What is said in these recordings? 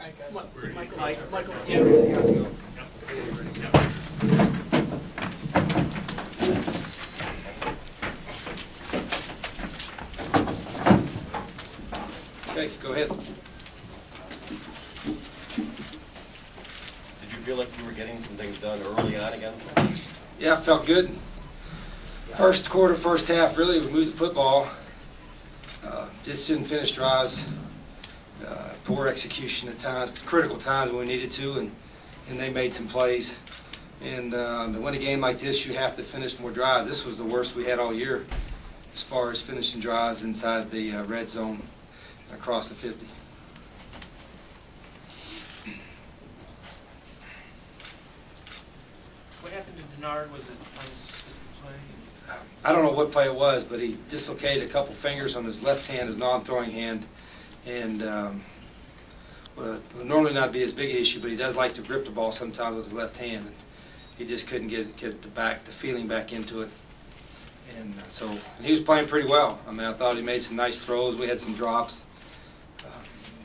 Michael. Yeah, let's go. Okay, go ahead. Did you feel like you were getting some things done early on against them? Yeah, it felt good. First quarter, first half, really, we moved the football. Just didn't finish drives. Poor execution at times, critical times when we needed to, and they made some plays. And to win a game like this, you have to finish more drives. This was the worst we had all year as far as finishing drives inside the red zone across the 50. What happened to Denard? Was it on a specific play? I don't know what play it was, but he dislocated a couple fingers on his left hand, his non-throwing hand, and would normally not be as big an issue, but he does like to grip the ball sometimes with his left hand. And he just couldn't get the feeling back into it. And and he was playing pretty well. I mean, I thought he made some nice throws. We had some drops,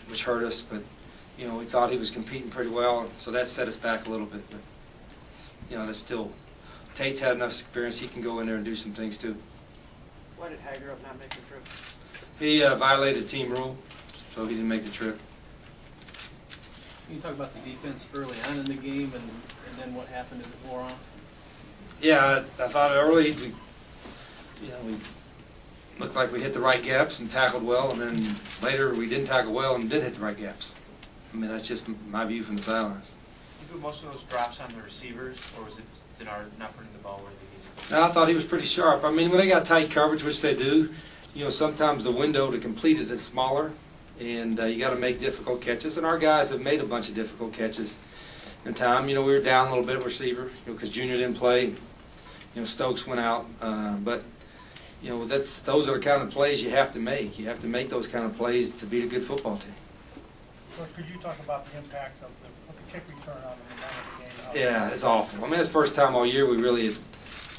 which hurt us, but we thought he was competing pretty well, so that set us back a little bit. But that's still, Tate's had enough experience. He can go in there and do some things too. Why did Hager not make the trip? He violated team rule, so he didn't make the trip. Can you talk about the defense early on in the game and then what happened as it wore on? Yeah, I thought early we looked like we hit the right gaps and tackled well, and then later we didn't tackle well and didn't hit the right gaps. I mean, that's just my view from the sidelines. You put most of those drops on the receivers, or was it Denard not putting the ball where they needed? No, I thought he was pretty sharp. I mean, when they got tight coverage, which they do, sometimes the window to complete it is smaller, and you got to make difficult catches. And our guys have made a bunch of difficult catches in time. We were down a little bit receiver, because Junior didn't play. Stokes went out, but those are the kind of plays you have to make. You have to make those kind of plays to beat a good football team. Coach, could you talk about the impact of the kick return on the momentum of the game? Yeah, it's awful. I mean, it's the first time all year we really have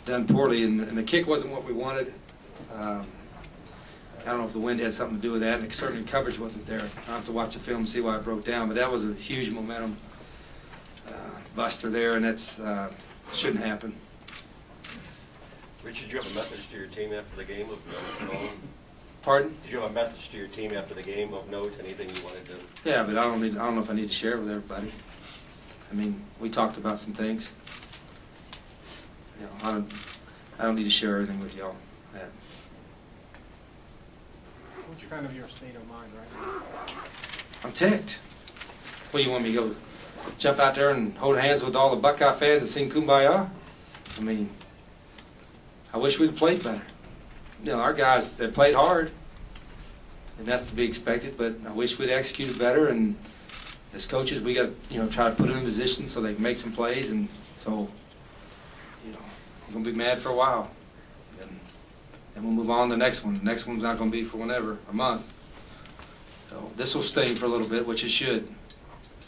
done poorly, and the kick wasn't what we wanted. I don't know if the wind had something to do with that, and certainly coverage wasn't there. I'll have to watch the film and see why it broke down, but that was a huge momentum buster there, and that's shouldn't happen. Rich, did you have a message to your team after the game of note? Pardon? Did you have a message to your team after the game of note? Anything you wanted to? Yeah, but I don't know if I need to share it with everybody. I mean, we talked about some things. I don't need to share everything with y'all. Yeah. What's kind of your state of mind right now? I'm ticked. Well, you want me to go jump out there and hold hands with all the Buckeye fans and sing Kumbaya? I mean, I wish we'd have played better. Our guys, they played hard, and that's to be expected, but I wish we'd executed better, and as coaches, we got to, try to put them in position so they can make some plays, and so, we're going to be mad for a while. And we'll move on to the next one. The next one's not going to be for whenever, a month. So this will sting for a little bit, which it should.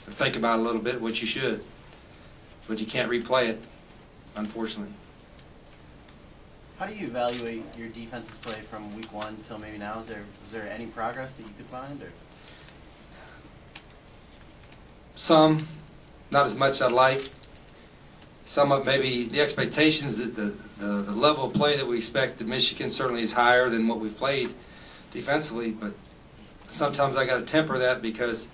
Think about it a little bit, which you should. But you can't replay it, unfortunately. How do you evaluate your defense's play from week 1 till maybe now? Was there any progress that you could find? Or? Some, not as much as I'd like. Some of maybe the expectations, that the level of play that we expect at Michigan certainly is higher than what we've played defensively, but sometimes I got to temper that because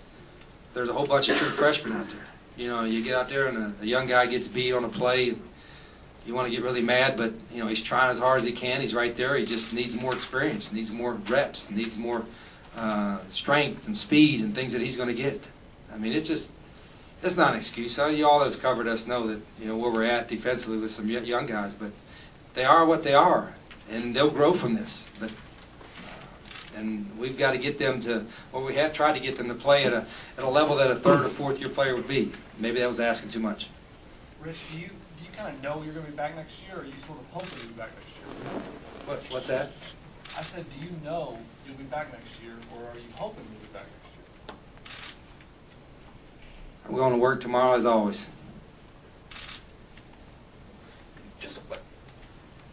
there's a whole bunch of true freshmen out there. You get out there and a young guy gets beat on a play, and you want to get really mad, but he's trying as hard as he can. He's right there. He just needs more experience, needs more reps, needs more strength and speed and things that he's going to get. I mean, it's not an excuse. You all have covered us know that where we're at defensively with some young guys, but they are what they are, and they'll grow from this. But and we've got to get them to, well, we have tried to get them to play at a level that a third or fourth year player would be. Maybe that was asking too much. Rich, do you kind of know you're going to be back next year, or are you sort of hoping you'll be back next year? What's that? I said, do you know you'll be back next year, or are you hoping you'll be back next year? I'm going to work tomorrow as always.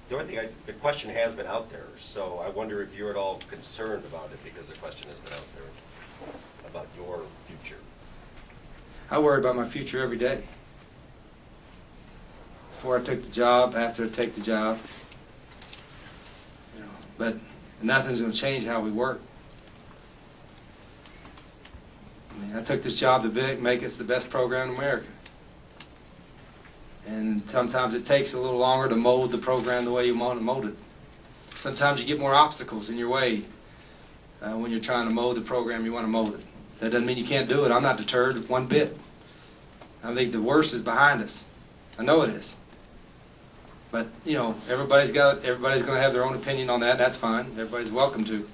The only thing, the question has been out there, so I wonder if you're at all concerned about it, because the question has been out there about your future. I worry about my future every day. Before I took the job, after I take the job. You know, but nothing's going to change how we work. I mean, I took this job to make us the best program in America. And sometimes it takes a little longer to mold the program the way you want to mold it. Sometimes you get more obstacles in your way when you're trying to mold the program you want to mold it. That doesn't mean you can't do it. I'm not deterred one bit. I think the worst is behind us. I know it is. But, you know, everybody's going to have their own opinion on that. That's fine. Everybody's welcome to.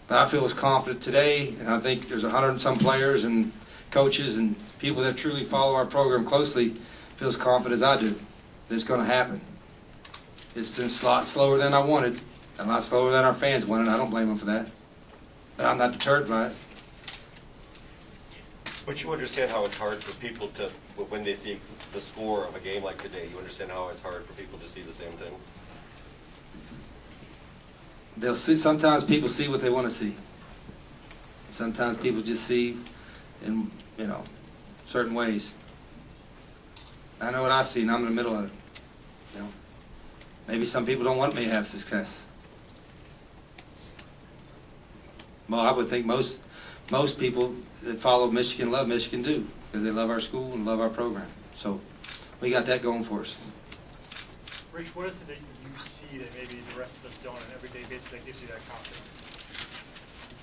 But I feel as confident today, and I think there's 100 and some players and coaches and people that truly follow our program closely feel as confident as I do that it's going to happen. It's been a lot slower than I wanted, a lot slower than our fans wanted. I don't blame them for that. But I'm not deterred by it. But you understand how it's hard for people to, when they see the score of a game like today, you understand how it's hard for people to see the same thing? They'll see. Sometimes people see what they want to see. Sometimes people just see in, you know, certain ways. I know what I see, and I'm in the middle of it. You know, maybe some people don't want me to have success. Well, I would think most people that follow Michigan, love Michigan, do, because they love our school and love our program. So we got that going for us. Rich, what is it that you see that maybe the rest of us don't on an everyday basis that gives you that confidence?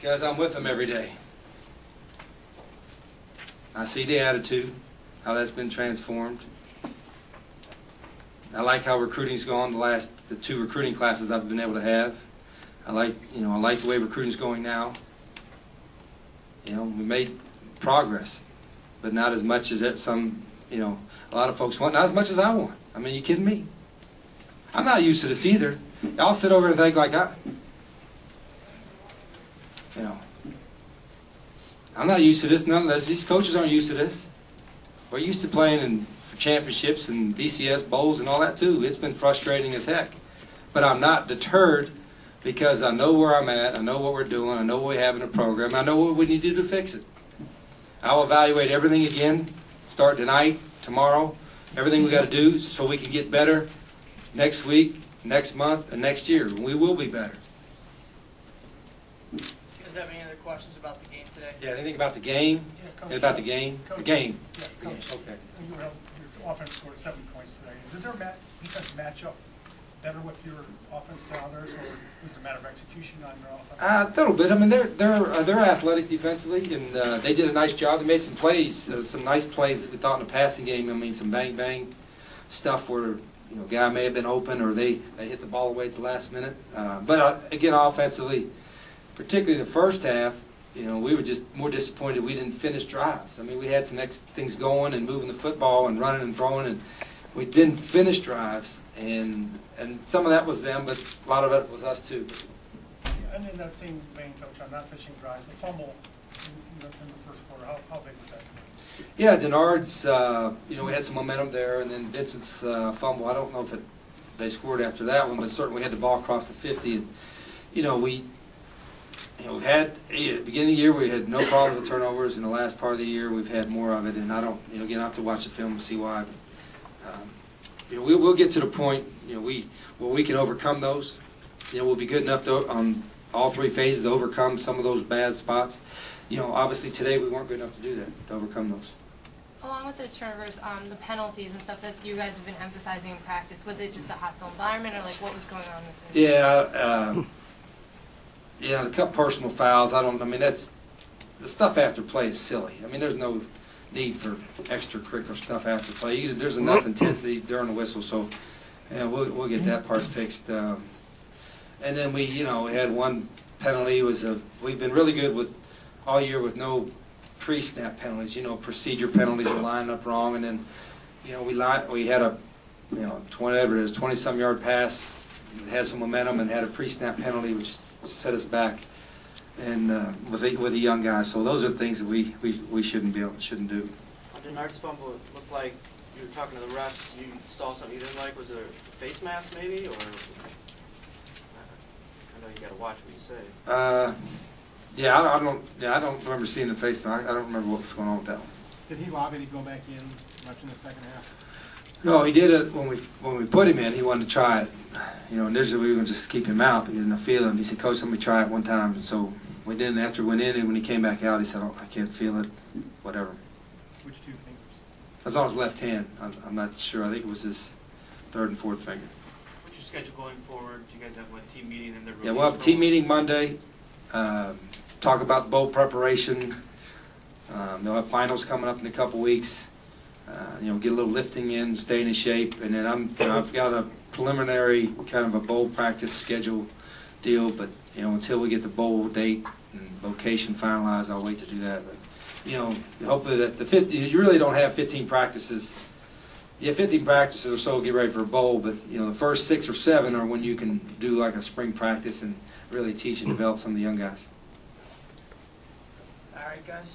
Because I'm with them every day. I see the attitude, how that's been transformed. I like how recruiting's gone the two recruiting classes I've been able to have. I like the way recruiting's going now. You know, we made progress, but not as much as a lot of folks want, not as much as I want. I mean, you kidding me? I'm not used to this either. Y'all sit over and think like I'm not used to this, none of this. These coaches aren't used to this. We're used to playing for championships and BCS bowls and all that too. It's been frustrating as heck. But I'm not deterred because I know where I'm at, I know what we're doing, I know what we have in the program, I know what we need to do to fix it. I'll evaluate everything again, start tonight, tomorrow, everything we got to do so we can get better next week, next month, and next year. We will be better. You guys have any other questions about the game today? Yeah, anything about the game? Coach, About the game? Coach, The game. Yeah, The game. Coach, Okay. your offense scored 7 points today. Did their defense match up better with your offense than others, or was it a matter of execution on your offense? A little bit. I mean, they're athletic defensively, and they did a nice job. They made some plays, some nice plays that we thought in the passing game. I mean, some bang stuff where guy may have been open or they hit the ball away at the last minute. But again, offensively, particularly the first half, we were just more disappointed we didn't finish drives. I mean, we had some things going and moving the football and running and throwing, and we didn't finish drives. And some of that was them, but a lot of it was us too. And in that same vein, Coach, on not fishing drives, the fumble in the first quarter, how big was that? Yeah, Denard's, we had some momentum there, and then Vincent's fumble. I don't know if they scored after that one, but certainly we had the ball across the 50. And, we've had, at the beginning of the year, we had no problem with turnovers. In the last part of the year, we've had more of it. And I don't, again, I have to watch the film and see why. But, we'll get to the point, where we can overcome those. We'll be good enough to, on all three phases, to overcome some of those bad spots. Obviously today we weren't good enough to do that, to overcome those. Along with the turnovers, the penalties and stuff that you guys have been emphasizing in practice, was it just a hostile environment, or like what was going on with it? Yeah, a couple personal fouls. That's the stuff after play is silly. I mean, there's no need for extracurricular stuff after play. There's enough intensity during the whistle, so we'll get that part fixed. And then we had one penalty. We've been really good with all year with no pre-snap penalties, procedure penalties are lining up wrong, and then, we had a, 20-some yard pass, had some momentum, and had a pre-snap penalty which set us back, and with a young guy. So those are things that we shouldn't do. On Denard's fumble, it looked like you were talking to the refs. You saw something you didn't like. Was it a face mask, maybe, or? I know you got to watch what you say. Yeah, I don't remember seeing the face mask. I don't remember what was going on with that one. Did he lobby to go back in much in the second half? No, he did it when we put him in. He wanted to try it. You know, initially we were going to just keep him out, but he didn't feel him. He said, "Coach, let me try it one time." And so we did. And after we went in, and when he came back out, he said, "Oh, I can't feel it." Whatever. Which two fingers? That's on his left hand. I'm not sure. I think it was his third and fourth finger. What's your schedule going forward? Do you guys have what, team meeting and the Yeah, we'll have a team meeting Monday. Talk about bowl preparation. They'll have finals coming up in a couple weeks. You know, get a little lifting in, staying in shape, and then I've got a preliminary kind of a bowl practice schedule deal. But you know, until we get the bowl date and location finalized, I'll wait to do that. But you know, hopefully that the 15. You really don't have 15 practices. You have 15 practices or so to get ready for a bowl, but you know, the first 6 or 7 are when you can do like a spring practice and really teach and develop some of the young guys. All right, guys.